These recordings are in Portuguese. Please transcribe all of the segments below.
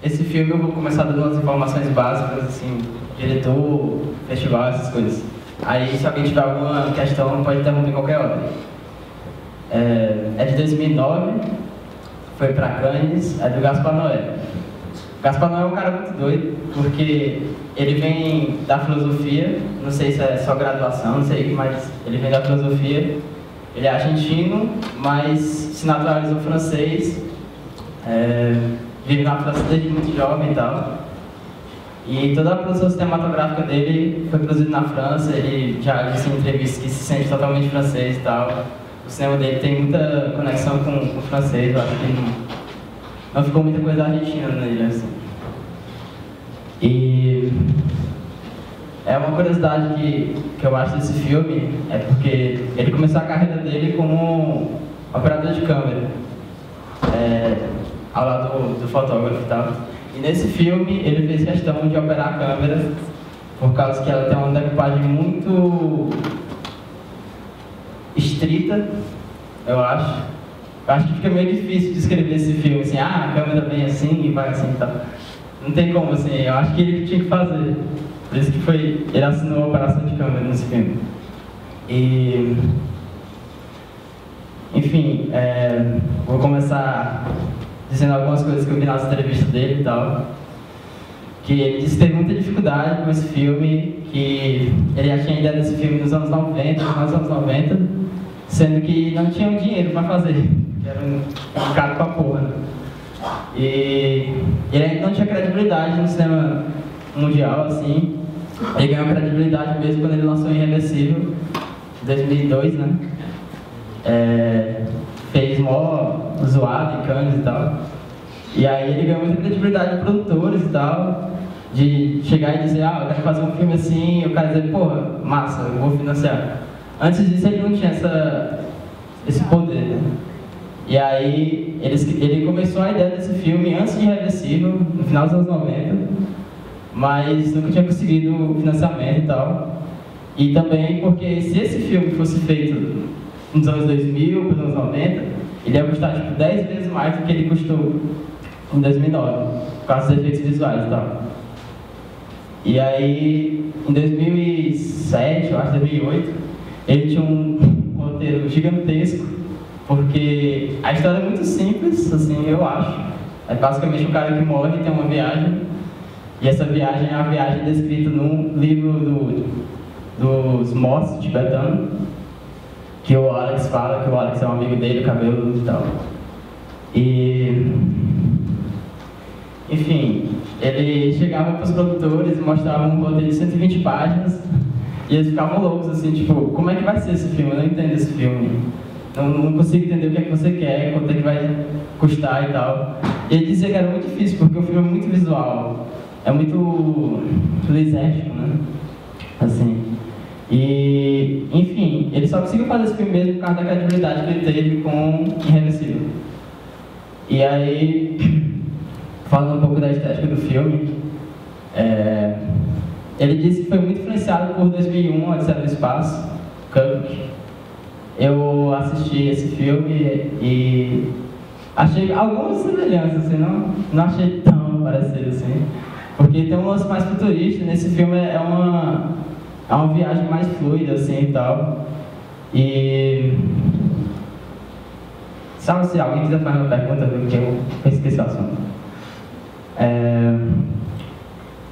Esse filme eu vou começar dando umas informações básicas, assim, diretor, festival, essas coisas. Aí, se alguém tiver alguma questão, pode interromper em qualquer hora. É de 2009, foi pra Cannes, é do Gaspar Noé. Gaspar Noé é um cara muito doido, porque ele vem da filosofia, não sei se é só graduação, não sei, mas ele vem da filosofia. Ele é argentino, mas se naturalizou francês. Vive na França desde muito jovem e tal. E toda a produção cinematográfica dele foi produzida na França. Ele já disse em entrevistas que se sente totalmente francês e tal. O cinema dele tem muita conexão com o francês. Eu acho que não ficou muita coisa argentina nele, assim. E é uma curiosidade que eu acho desse filme, é porque ele começou a carreira dele como operador de câmera. Ao lado do fotógrafo e tal. E nesse filme ele fez questão de operar a câmera, por causa que ela tem uma decupagem muito estrita, eu acho. Eu acho que fica meio difícil de escrever esse filme, assim, a câmera vem assim e vai assim e tal. Não tem como, assim, eu acho que ele tinha que fazer. Por isso que ele assinou a operação de câmera nesse filme. E... enfim, vou começar dizendo algumas coisas que eu vi nas entrevistas dele e tal. Que ele disse que teve muita dificuldade com esse filme, que ele já tinha ideia desse filme nos anos 90, nos anos 90, sendo que não tinha dinheiro para fazer, que era um caro pra porra, né? E ele ainda não tinha credibilidade no cinema mundial, assim. Ele ganhou credibilidade mesmo quando ele lançou Irreversível, em 2002, né? Fez mó zoado em Cannes e tal. E aí ele ganhou muita credibilidade de produtores e tal, de chegar e dizer, eu quero fazer um filme assim, e o cara dizer, porra, massa, eu vou financiar. Antes disso ele não tinha esse poder, né? E aí ele começou a ideia desse filme antes de Irreversível, no final dos anos 90, mas nunca tinha conseguido financiamento e tal. E também porque se esse filme fosse feito nos anos 2000, nos anos 90, ele ia custar tipo 10 vezes mais do que ele custou em 2009, por causa dos efeitos visuais e tal. E aí, em 2007, eu acho, 2008, ele tinha um roteiro gigantesco, porque a história é muito simples, assim, eu acho. É basicamente um cara que morre e tem uma viagem, e essa viagem é a viagem descrita num livro dos mortos tibetanos, que o Alex fala que o Alex é um amigo dele, o cabelo e tal. E... enfim, ele chegava para os produtores e mostrava um roteiro de 120 páginas e eles ficavam loucos, assim, tipo, como é que vai ser esse filme? Eu não entendo esse filme. Não consigo entender o que é que você quer, quanto é que vai custar e tal. E ele dizia que era muito difícil, porque o filme é muito visual. É muito lisérgico, né? Assim. E, enfim, ele só conseguiu fazer esse filme mesmo por causa da credibilidade que ele teve com Irreversível. E aí, falando um pouco da estética do filme, ele disse que foi muito influenciado por 2001, Odisseia do Espaço, Kubrick. Eu assisti esse filme e achei algumas semelhanças, assim, não achei tão parecido assim, porque tem um lance mais futurista. Nesse filme é uma viagem mais fluida, assim, e tal. E... sabe, se alguém quiser fazer uma pergunta, porque eu esqueci o assunto.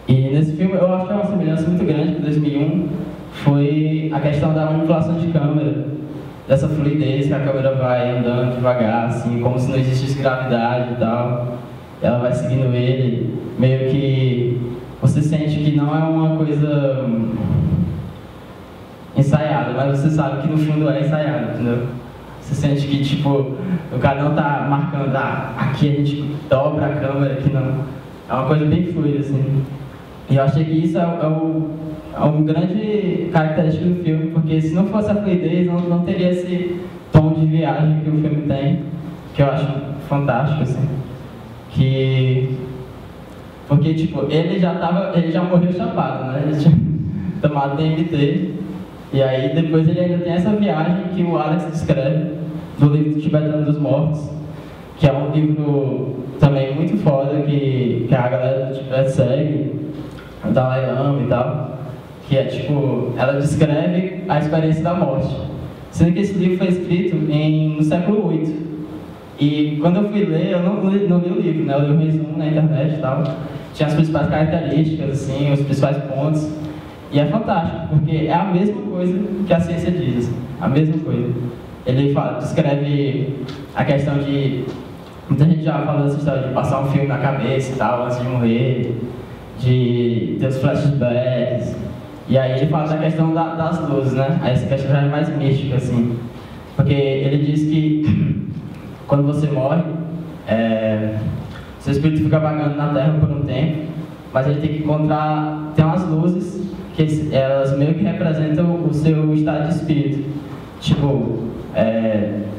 E nesse filme eu acho que é uma semelhança muito grande com 2001. foi a questão da manipulação de câmera, dessa fluidez que a câmera vai andando devagar, assim, como se não existisse gravidade e tal. Ela vai seguindo ele, meio que você sente que não é uma coisa ensaiada, mas você sabe que no fundo é ensaiado, entendeu? Você sente que, tipo, o cara não tá marcando, aqui a gente dobra a câmera, aqui não. É uma coisa bem fluida, assim. E eu achei que isso é um grande característica do filme, porque se não fosse a fluidez, não teria esse tom de viagem que o filme tem, que eu acho fantástico, assim. Porque, tipo, ele já morreu chapado, né? Ele tinha tomado DMT. E aí depois ele ainda tem essa viagem que o Alex descreve do livro Tibetano dos Mortos, que é um livro também muito foda que a galera do Tibete segue, o Dalai Lama e tal, que é tipo, ela descreve a experiência da morte. Sendo que esse livro foi escrito no século VIII. E quando eu fui ler, eu não li o livro, né? Eu li o resumo na internet e tal. Tinha as principais características, assim, os principais pontos. E é fantástico, porque é a mesma coisa que a ciência diz, assim, a mesma coisa. Ele descreve a questão de... Muita gente já falou dessa história de passar um filme na cabeça e tal, antes de morrer, de ter os flashbacks. E aí ele fala da questão das luzes, né? Aí essa questão já é mais mística, assim. Porque ele diz que quando você morre, seu espírito fica vagando na Terra por um tempo, mas ele tem que encontrar... Tem umas luzes que elas meio que representam o seu estado de espírito. Tipo,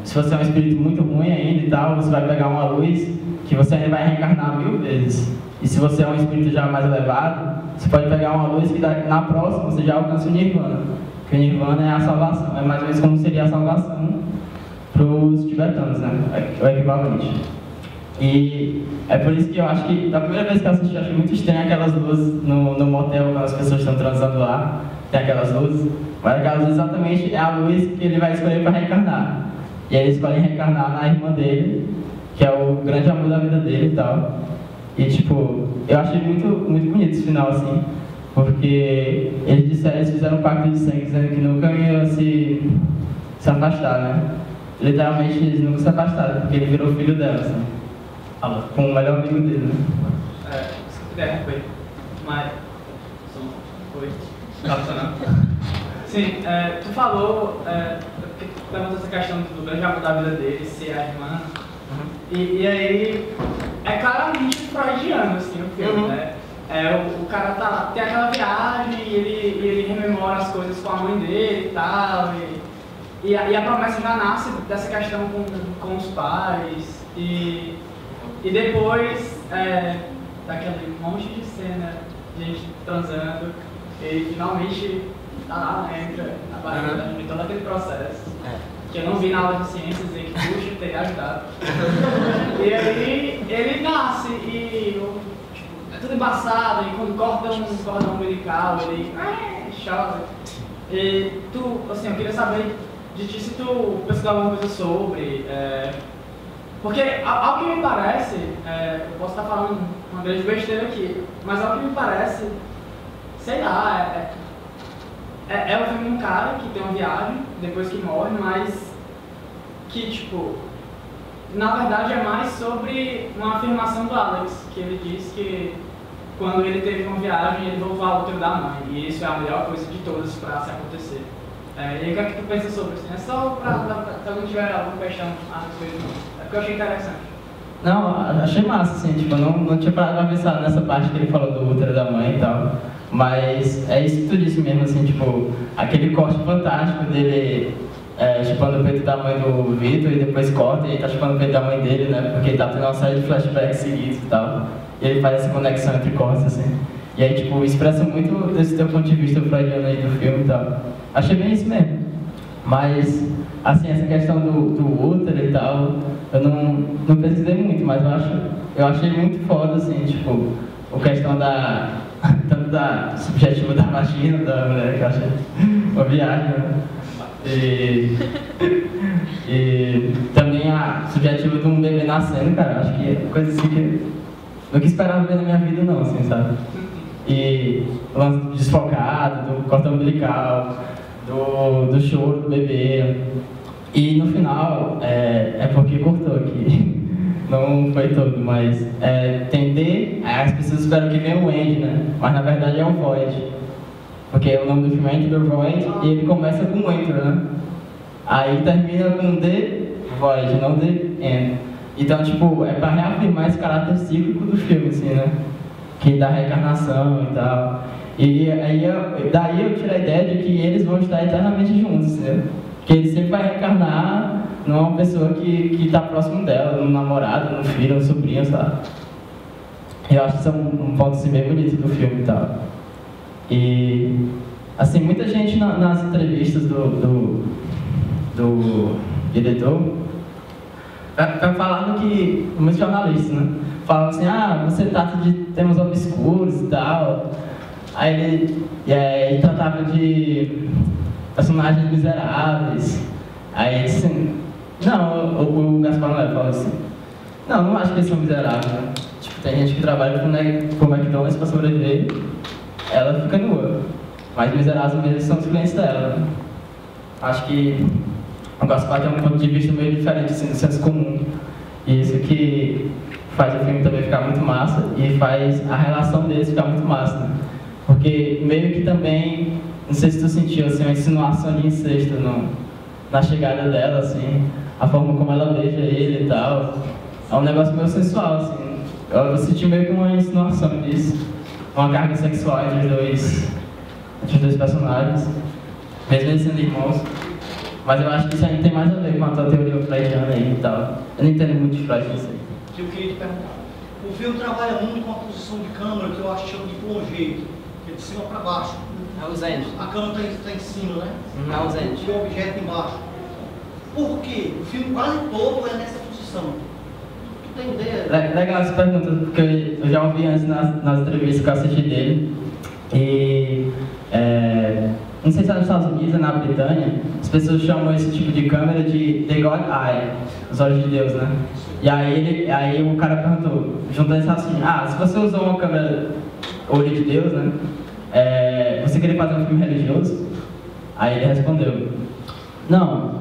se você é um espírito muito ruim ainda e tal, você vai pegar uma luz que você ainda vai reencarnar 1000 vezes. E se você é um espírito já mais elevado, você pode pegar uma luz que na próxima você já alcança o Nirvana. Porque o Nirvana é a salvação, é mais ou menos como seria a salvação para os tibetanos, né? O equivalente. E é por isso que eu acho que, da primeira vez que eu assisti, eu achei muito estranho aquelas luzes no motel, quando as pessoas estão transando lá, tem aquelas luzes, mas aquelas luzes exatamente é a luz que ele vai escolher para reencarnar. E aí ele escolhe reencarnar na irmã dele, que é o grande amor da vida dele e tal. E tipo, eu achei muito, muito bonito esse final, assim, porque eles fizeram um pacto de sangue, dizendo que nunca iam se afastar, né? Literalmente eles nunca se afastaram, porque ele virou filho dela, assim. Com o melhor amigo dele, né? Se puder, foi. Mas. Foi. Tá funcionando? Sim, tu falou. Levantou essa questão do grande amor da vida dele, ser a irmã. E aí. É claramente freudiano, assim, o filme, né? O cara tá lá, tem aquela viagem e ele rememora as coisas com a mãe dele e tal. E a promessa já nasce dessa questão com os pais. E depois, daquele monte de cena, gente transando, ele finalmente tá lá, né, entra na barriga da gente, todo aquele processo. Que eu não vi na aula de ciências dizer que puxa, teria ajudado. E aí, ele nasce e tipo, é tudo embaçado, e quando corta um cordão umbilical, ele chora. E tu, assim, eu queria saber de ti se tu pesquisou alguma coisa sobre... Porque, ao que me parece, eu posso estar falando uma grande besteira aqui, mas ao que me parece, sei lá, é o filme de um cara que tem uma viagem, depois que morre, mas que, tipo, na verdade é mais sobre uma afirmação do Alex, que ele diz que quando ele teve uma viagem, ele voltou ao útero da mãe, e isso é a melhor coisa de todas para se acontecer. E aí, o que é que tu pensa sobre isso? É só para se alguém tiver alguma questão a respeito disso. Porque eu achei interessante. Não, achei massa, assim, tipo, eu não tinha parado pra pensar nessa parte que ele falou do útero da mãe e tal. Mas é isso que tu disse mesmo, assim, tipo, aquele corte fantástico dele chupando o peito da mãe do Vitor e depois corta e ele tá chupando o peito da mãe dele, né? Porque ele tá tendo uma série de flashbacks seguidos e tal. E ele faz essa conexão entre cortes, assim. E aí, tipo, expressa muito desse teu ponto de vista freudiano aí do filme e tal. Achei bem isso mesmo. Mas, assim, essa questão do útero e tal, eu não pesquisei muito, mas eu achei muito foda, assim, tipo, a questão tanto da subjetiva da vagina, da mulher, que eu achei uma viagem, né? E também a subjetiva de um bebê nascendo, cara, acho que é coisa assim que eu não quis esperar ver na minha vida não, assim, sabe? e lance desfocado, do cordão umbilical, do choro do bebê. E no final, é porque cortou aqui. Não foi todo, mas tem D, aí as pessoas esperam que venha o End, né? Mas na verdade é o Void. Porque o nome do filme é Enter the Void e ele começa com Enter, né? Aí termina com D, Void, não D, End. Então, tipo, é pra reafirmar esse caráter cíclico do filme, assim, né? Que dá reencarnação e tal. E aí, daí eu tirei a ideia de que eles vão estar eternamente juntos, né? Que ele sempre vai reencarnar numa pessoa que está próximo dela, num namorado, num filho, num sobrinho, sabe? Eu acho que isso é um ponto assim, bem bonito do filme e tal. E, assim, muita gente nas entrevistas do diretor vai falando que, muitos jornalistas, né? Falam assim, você trata de temas obscuros e tal. Aí ele tratava de personagens miseráveis. Aí assim, não, o Gaspar Noé falou assim, não acho que eles são miseráveis, né? Tipo, tem gente que trabalha com McDonald's pra sobreviver, ela fica nua. Mas miseráveis mesmo são os clientes dela, né? Acho que o Gaspar tem um ponto de vista meio diferente assim, do senso comum. E isso que faz o filme também ficar muito massa e faz a relação deles ficar muito massa, né? Porque meio que também, não sei se tu sentiu assim, uma insinuação de incesto na chegada dela, assim, a forma como ela beija ele e tal. É um negócio meio sensual, assim. Eu senti meio que uma insinuação disso, uma carga sexual entre os dois personagens, mesmo eles sendo irmãos. Mas eu acho que isso aí tem mais a ver com a tua teoria freudiana aí e tal. Eu não entendo muito de Freud nisso aí. Eu queria te perguntar. O filme trabalha muito com a posição de câmera, que eu acho que chama de plongé, que é de cima para baixo. É ausente. A câmera está em cima, né? É ausente. E o objeto embaixo. Por quê? O filme quase todo é nessa posição. Tu tem ideia? Legal essa pergunta, porque eu já ouvi antes nas entrevistas que eu assisti dele. E não sei se é nos Estados Unidos ou na Britânia, as pessoas chamam esse tipo de câmera de The God Eye, os olhos de Deus, né? E aí o cara perguntou, juntando esse assim, se você usou uma câmera olho de Deus, né? Você queria fazer um filme religioso? Aí ele respondeu, não,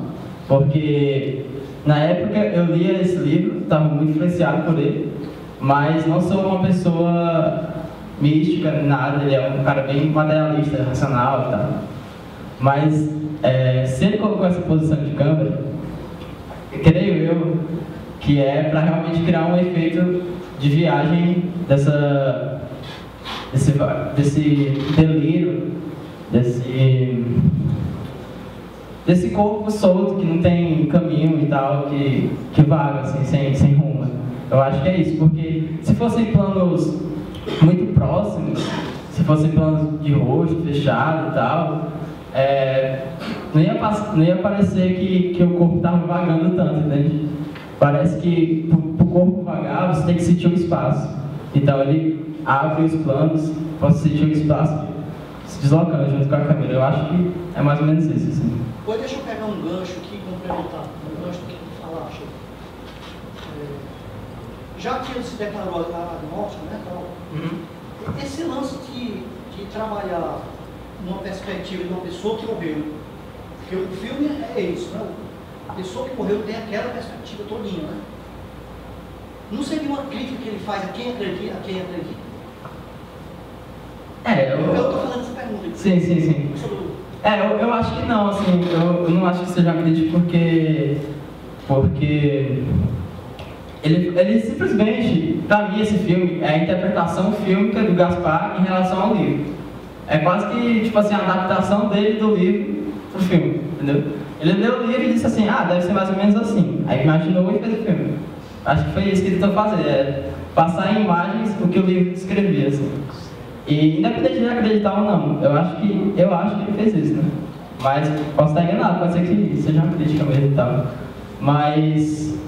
porque na época eu lia esse livro, estava muito influenciado por ele, mas não sou uma pessoa mística, nada, ele é um cara bem materialista, racional e tal. Mas se ele colocou essa posição de câmera, creio eu que é para realmente criar um efeito de viagem desse delírio, desse corpo solto que não tem caminho e tal, que vaga assim, sem rumo. Eu acho que é isso, porque se fossem planos muito próximos, se fossem planos de rosto fechado e tal, não ia parecer que o corpo estava vagando tanto, entende? Parece que para o corpo vagar você tem que sentir o espaço. Então ele abre os planos, você sentir o espaço se deslocando junto com a câmera. Eu acho que é mais ou menos isso, assim. Pois deixa eu pegar um gancho aqui e complementar. Um gancho do que tu falaste. Já que ele se declarou agnóstico, né, Carol? Esse lance de trabalhar numa perspectiva de uma pessoa que morreu, porque o filme é isso, né? A pessoa que morreu tem aquela perspectiva todinha, né? Não seria uma crítica que ele faz a quem acredita? Eu estou fazendo essa pergunta aqui. Sim. Eu acho que não, assim, eu não acho que seja uma crítica porque ele simplesmente, pra mim, esse filme é a interpretação fílmica do Gaspar em relação ao livro. É quase que, tipo assim, a adaptação dele do livro pro filme, entendeu? Ele leu o livro e disse assim, deve ser mais ou menos assim. Aí imaginou e fez o filme. Acho que foi isso que ele tentou fazer, passar em imagens o que o livro descrevia, assim. E independente de acreditar ou não, eu acho que ele fez isso, né? Mas posso estar enganado, pode ser que seja uma crítica mesmo e tal. Mas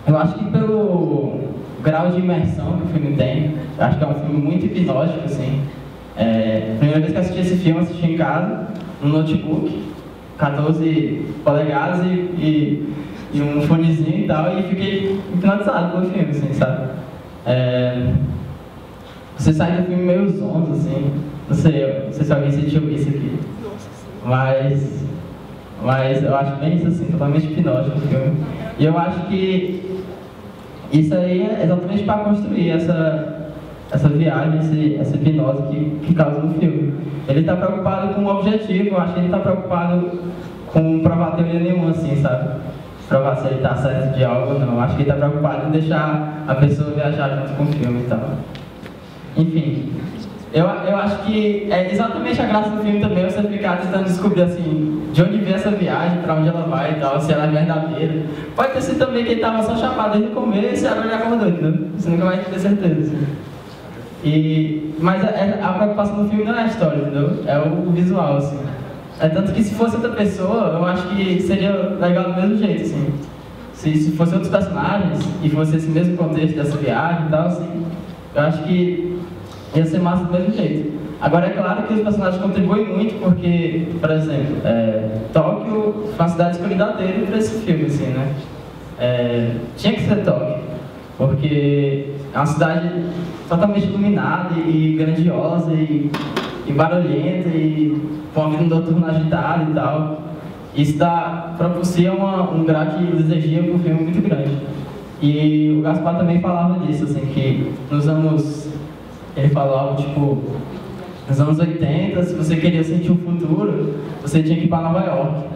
eu acho que pelo grau de imersão que o filme tem, eu acho que é um filme muito hipnótico, assim. Primeira vez que eu assisti esse filme, eu assisti em casa, no notebook, 14 polegadas e um fonezinho e tal, e fiquei hipnotizado pelo filme, assim, sabe? você sai do filme meio zonzo, assim. Não sei se alguém sentiu isso aqui. Mas eu acho bem isso, assim, totalmente hipnótico o filme. E eu acho que isso aí é exatamente para construir essa viagem, essa hipnose que causa no filme. Ele está preocupado com o objetivo, eu acho que ele está preocupado com provar teoria nenhuma, assim, sabe? Provar se ele está certo de algo ou não. Eu acho que ele está preocupado em deixar a pessoa viajar junto com o filme e tal. Enfim, eu acho que é exatamente a graça do filme também você ficar tentando descobrir, assim, de onde vem essa viagem, para onde ela vai e tal, se ela é verdadeira. Pode ter sido também que ele estava só chapado desde o começo e agora ele acordou, entendeu? Você nunca vai ter certeza, assim. Mas a preocupação do filme não é a história, entendeu? É o visual, assim. É tanto que se fosse outra pessoa, eu acho que seria legal do mesmo jeito, assim. Se fosse outros personagens e fosse esse mesmo contexto dessa viagem e tal, assim, eu acho que ia ser massa do mesmo jeito. Agora, é claro que os personagens contribuem muito porque, por exemplo, Tóquio foi uma cidade escolhida a dedo para esse filme, assim, né? Tinha que ser Tóquio, porque é uma cidade totalmente iluminada e grandiosa e barulhenta e com a vida noturna agitada e tal. Isso propicia um grau de desejo para o filme muito grande. E o Gaspar também falava disso, assim, que ele falou algo tipo, nos anos 80, se você queria sentir o futuro, você tinha que ir para Nova York.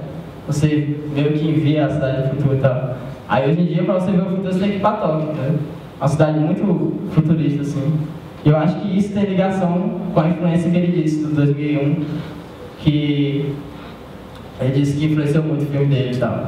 Você meio que via a cidade do futuro e tal. Aí hoje em dia, para você ver o futuro, você tem que ir para Tóquio, né? Uma cidade muito futurista, assim. E eu acho que isso tem ligação com a influência que ele disse do 2001, que ele disse que influenciou muito o filme dele e tal.